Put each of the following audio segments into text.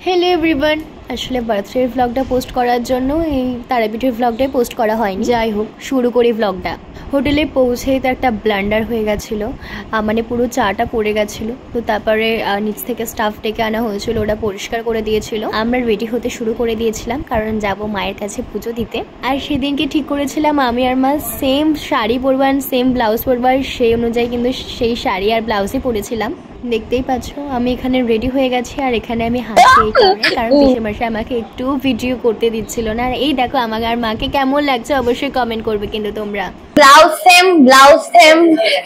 Hello everyone আসলে birthday ব্লগটা post করার জন্য এই তারাপীঠের ব্লগটাই পোস্ট করা হয়নি। যাই হোক, শুরু করি ব্লগটা। হোটেলে পৌঁছেই তো একটা ব্লান্ডার হয়ে গেছিলো, মানে পুরো চাটা পড়ে গেছিলো। তো তারপরে নিচ থেকে স্টাফ ডেকে আনা হয়েছিল, ওটা পরিষ্কার করে দিয়েছিল। আমরা রেডি হতে শুরু করে দিয়েছিলাম, কারণ যাব মায়ের কাছে পুজো দিতে। আর সেদিনকে ঠিক করেছিলাম আমি আর মা সেম শাড়ি পরবার, সেম ব্লাউজ পরবার। সেই অনুযায়ী কিন্তু সেই শাড়ি আর ব্লাউজই পরেছিলাম। দেখতেই পাচ্ছ আমি এখানে রেডি হয়ে গেছি, আর এখানে আমি হাসি এই কারণে কারণ পিসে মাসে আমাকে একটু ভিডিও করতে দিচ্ছিল না। আর এই দেখো আমাকে আর মাকে কেমন লাগছে অবশ্যই কমেন্ট করবে কিন্তু তোমরা। ব্লাউজ সেম,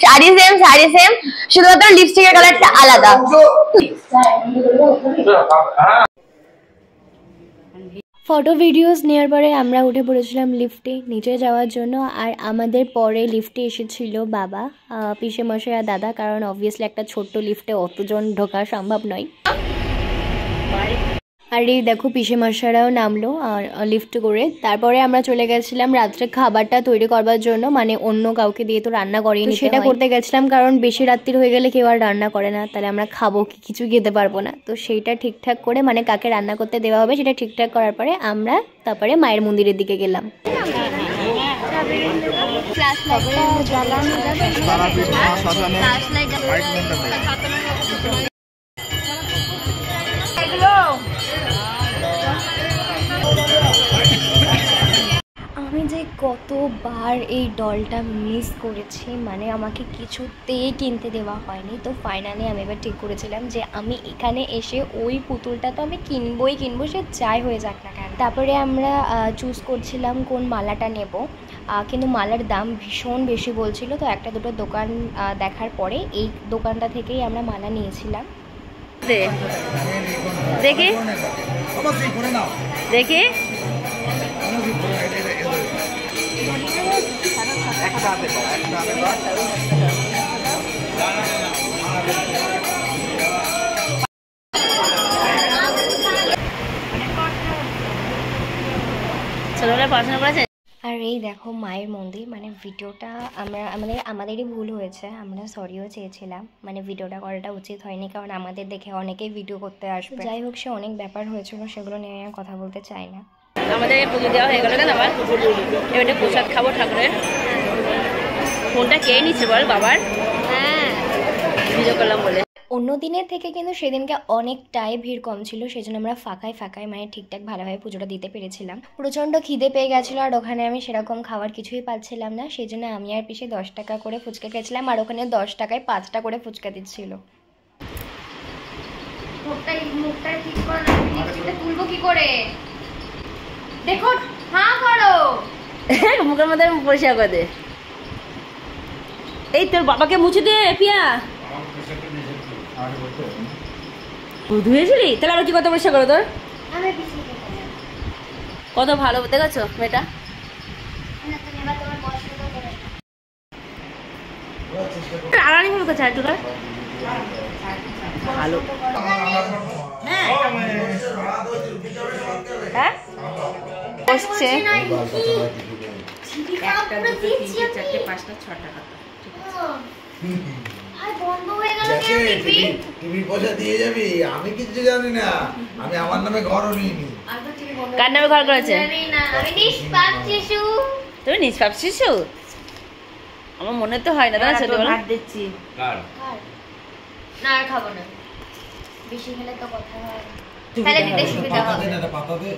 শাড়ি সেম, শুধুমাত্র লিপস্টিকের কালারটা আলাদা। ফটো ভিডিওস নেওয়ার পরে আমরা উঠে পড়েছিলাম লিফটে নিচে যাওয়ার জন্য। আর আমাদের পরে লিফটে এসেছিল বাবা, পিসে মশাই আর দাদা, কারণ অবভিয়াসলি একটা ছোট্ট লিফটে অতজন ঢোকা সম্ভব নয়। আর এই দেখো পিসে মশাইরাও নামলো আর লিফট করে। তারপরে আমরা চলে গেছিলাম রাত্রে খাবারটা তৈরি করবার জন্য, মানে অন্য কাউকে দিয়ে তো রান্না করিনি, সেটা করতে গেছিলাম। কারণ বেশি রাত্রির হয়ে গেলে কেউ আর রান্না করে না, তাহলে আমরা খাবো কি, কিছু খেতে পারবো না। তো সেইটা ঠিকঠাক করে, মানে কাকে রান্না করতে দেওয়া হবে সেটা ঠিকঠাক করার পরে আমরা তারপরে মায়ের মন্দিরের দিকে গেলাম। আমি যে কতবার এই ডলটা মিস করেছি, মানে আমাকে কিছুতেই কিনতে দেওয়া হয়নি। তো ফাইনালি আমি এবার ঠিক করেছিলাম যে আমি এখানে এসে ওই পুতুলটা তো আমি কিনবই, সে যাই হয়ে যাক না কেন। তারপরে আমরা চুজ করছিলাম কোন মালাটা নেব, কিন্তু মালার দাম ভীষণ বেশি বলছিল। তো একটা দুটো দোকান দেখার পরে এই দোকানটা থেকেই আমরা মালা নিয়েছিলাম। দেখি দেখি আর এই দেখো মায়ের মন্দির, মানে ভিডিওটা আমাদেরই ভুল হয়েছে, আমরা সরিও চেয়েছিলাম, মানে ভিডিওটা করাটা উচিত হয়নি, কারণ আমাদের দেখে অনেকেই ভিডিও করতে আসবে। যাই হোক, সে অনেক ব্যাপার হয়েছিল, সেগুলো নিয়ে আর কথা বলতে চাই না। আমাদের পুজো দেওয়া হয়ে গেল, আবার এবারে প্রসাদ খাবো ঠাকুরের। ফোনটা কে নিচ্ছে বল বাবার? হ্যাঁ, ভিডিও করলাম বলে। অন্য দিনের থেকে কিন্তু সেদিনকে অনেকটাই ভিড় কম ছিল, সেজন্য আমরা ফাঁকায় মানে ঠিকঠাক ভালোভাবে পুজোটা দিতে পেরেছিলাম। প্রচণ্ড খিদে পেয়ে গেছিলো, আর ওখানে আমি সেরকম খাবার কিছুই পাচ্ছিলাম না, সেই জন্য আমি আর পিসে 10 টাকা করে ফুচকা খেয়েছিলাম, আর ওখানে 10 টাকায় 5টা করে ফুচকা দিচ্ছিল। মুখটা ঠিক করো না, লিপস্টিকটা তুলবো কি করে? দেখো, হ্যাঁ করো, মুখের মধ্যে পরিষ্কার করে দে। এই তোর বাবাকে মুছে দে পিয়া। ধুয়েছিলি? তাহলে আরো কি কত পরিষ্কার করো তোর? কত ভালো দেখেছো মেয়েটা। আড়ানি ভাবে কোথায় একটু ভালো। হ্যাঁ বসছে 1 2 3 4 5 6 টাকা। টিভি পয়সা দিয়ে যাবি? আমি কিছু জানি না, আমি আমার নামে ঘরও নিইনি। কার নামে ঘর করেছে? তুমি নিষ্পাপ শিশু? আমার মনে তো হয় না। দাদা ছোট ভাত দিচ্ছি। না আর খাবো না, বেশি খেলে তো কথা হয়, তাহলে দিতে সুবিধা হবে। একটা পাতা দে।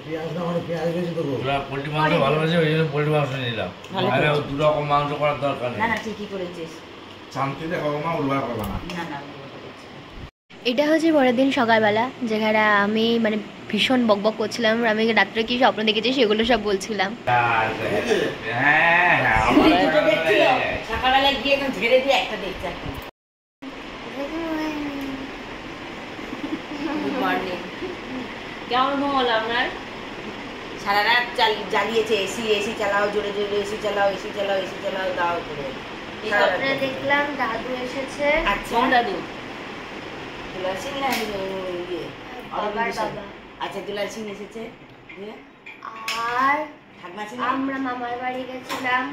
পেঁয়াজ না, মানে পেঁয়াজ বেশি দেবো। পোল্ট্রি মাংস ভালোবাসে, ওই জন্য পোল্ট্রি মাংস নিলাম। আরে দু রকম মাংস করার দরকার নেই। না না ঠিকই করেছিস। শান্তিতে খাবো মা, উড়বা করবা না। না না এটা হচ্ছে পরের দিন সকালবেলা, যেখানে আমি মানে ভীষণ বকবক করছিলাম। আমি রাত্রে কি স্বপ্ন দেখেছি সেগুলো সব বলছিলাম। সকালবেলা গিয়ে এখন ঝেড়ে দিয়ে একটা দেখছি। Good morning. কেমন ঘুম হলো আপনার? সারা রাত জ্বালিয়েছে এসি চালাও, জোরে জোরে এসি চালাও দাও করে। স্বপ্নে দেখলাম দাদু এসেছে। আচ্ছা দাদু দুলাল সিং না আচ্ছা দুলাল সিং এসেছে, আর আমরা মামার বাড়ি গেছিলাম।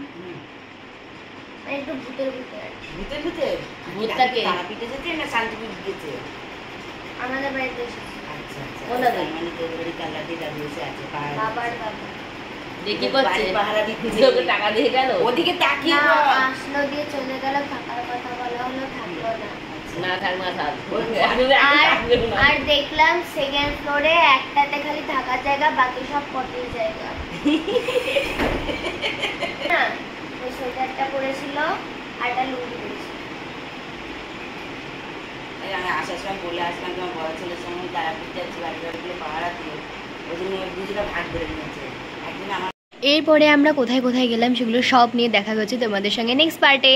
একটু ভূতের ভূতে ভূতের ভূতে ভূতটাকে তারাপীঠে যেতে না শান্তিপুর গেছে? আমাদের বাড়িতে এসেছে। আচ্ছা আচ্ছা ওনাদের। মানে তোদের বাড়ি কাল্লাটি দাদু এসে আছে পাহাড় বাবার বাবা দেখি করছে পাহারা দিতে তোকে টাকা দিয়ে গেল ওদিকে তাকিয়ে না, বল। আসলো দিয়ে চলে গেল, থাকার কথা বলা হলো, থাকলো না। না থাক না থাক আর দেখলাম সেকেন্ড ফ্লোরে একটাতে খালি থাকার জায়গা, বাকি সব পটির জায়গা। না, ওই সোয়েটারটা পরেছিল আর একটা লুঙ্গি পরেছিল। আমি আসার সময় বলে আসলাম তোমার বড় ছেলের সঙ্গে তারাপীঠ যাচ্ছি বাড়িগুলো পাহারা দিয়ে ওই জন্য দুজনে ভাগ করে নিয়েছে একদিন আমার এরপরে আমরা কোথায় কোথায় গেলাম সেগুলো সব নিয়ে দেখা হচ্ছে তোমাদের সঙ্গে নেক্সট পার্টে।